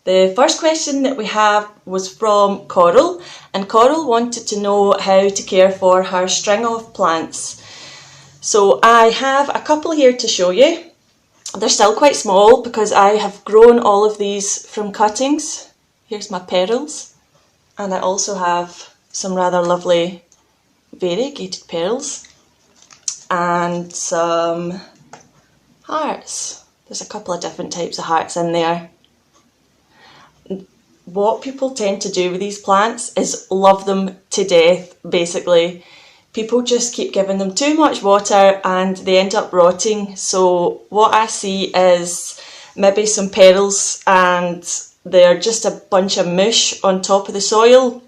The first question that we have was from Coral, and Coral wanted to know how to care for her string-off plants. So I have a couple here to show you. They're still quite small because I have grown all of these from cuttings. Here's my petals, and I also have some rather lovely variegated petals and some hearts. There's a couple of different types of hearts in there. What people tend to do with these plants is love them to death, basically. People just keep giving them too much water and they end up rotting. So what I see is maybe some petals and they're just a bunch of mush on top of the soil.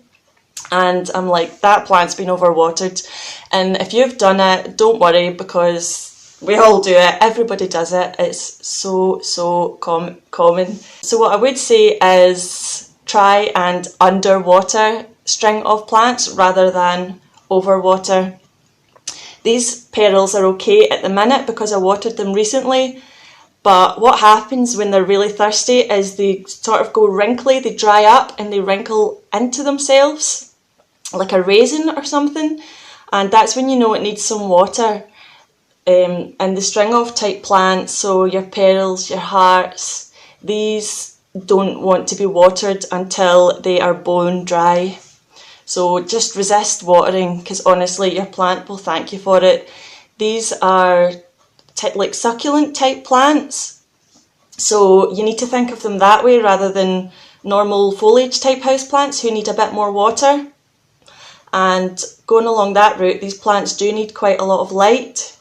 And I'm like, that plant's been overwatered. And if you've done it, don't worry, because we all do it. Everybody does it. It's so common. So what I would say is try and underwater string-off plants rather than overwater. These petals are okay at the minute because I watered them recently. But what happens when they're really thirsty is they sort of go wrinkly, they dry up and they wrinkle into themselves like a raisin or something, and that's when you know it needs some water. And the string-off type plants, so your petals, your hearts, these don't want to be watered until they are bone dry. So just resist watering, because honestly your plant will thank you for it. These are like succulent type plants, so you need to think of them that way rather than normal foliage type houseplants who need a bit more water. And going along that route, these plants do need quite a lot of light.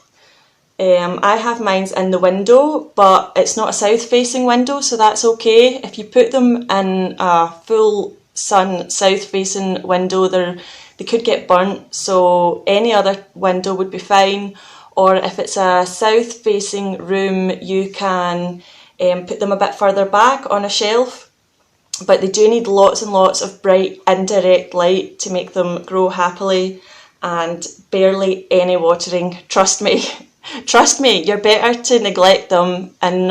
I have mine in the window, but it's not a south facing window, so that's okay. If you put them in a full sun south facing window, they could get burnt, so any other window would be fine. Or if it's a south facing room, you can put them a bit further back on a shelf. But they do need lots and lots of bright indirect light to make them grow happily, and barely any watering. Trust me. Trust me, you're better to neglect them and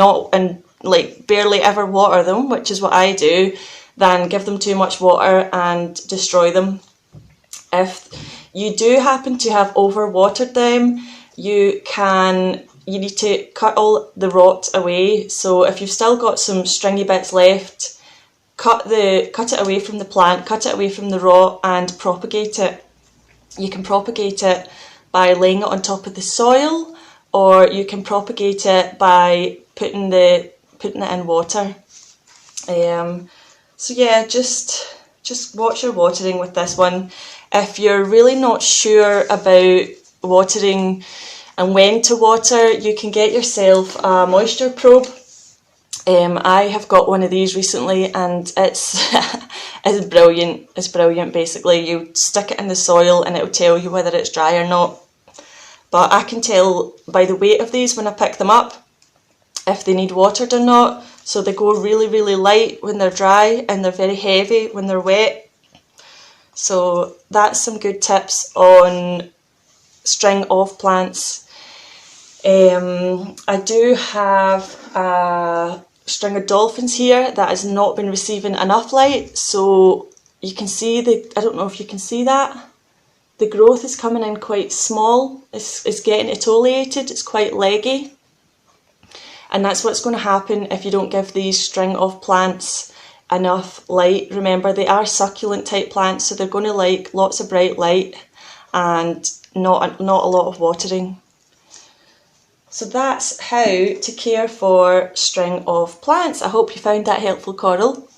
like barely ever water them, which is what I do, than give them too much water and destroy them. If you do happen to have overwatered them, you need to cut all the rot away. So if you've still got some stringy bits left, cut it away from the plant, cut it away from the rot, and propagate it. You can propagate it by laying it on top of the soil, or you can propagate it by putting it in water. So yeah, just watch your watering with this one. If you're really not sure about watering and when to water, you can get yourself a moisture probe. I have got one of these recently, and it's brilliant. It's brilliant. Basically, you stick it in the soil and it'll tell you whether it's dry or not. But I can tell by the weight of these when I pick them up if they need watered or not. So they go really light when they're dry, and they're very heavy when they're wet. So that's some good tips on string-off plants. I do have a string of dolphins here that has not been receiving enough light, so you can see I don't know if you can see that. The growth is coming in quite small. It's getting etiolated, it's quite leggy. And that's what's going to happen if you don't give these string-off plants enough light. Remember, they are succulent type plants, so they're going to like lots of bright light and not a lot of watering. So that's how to care for string-off plants. I hope you found that helpful, Coral.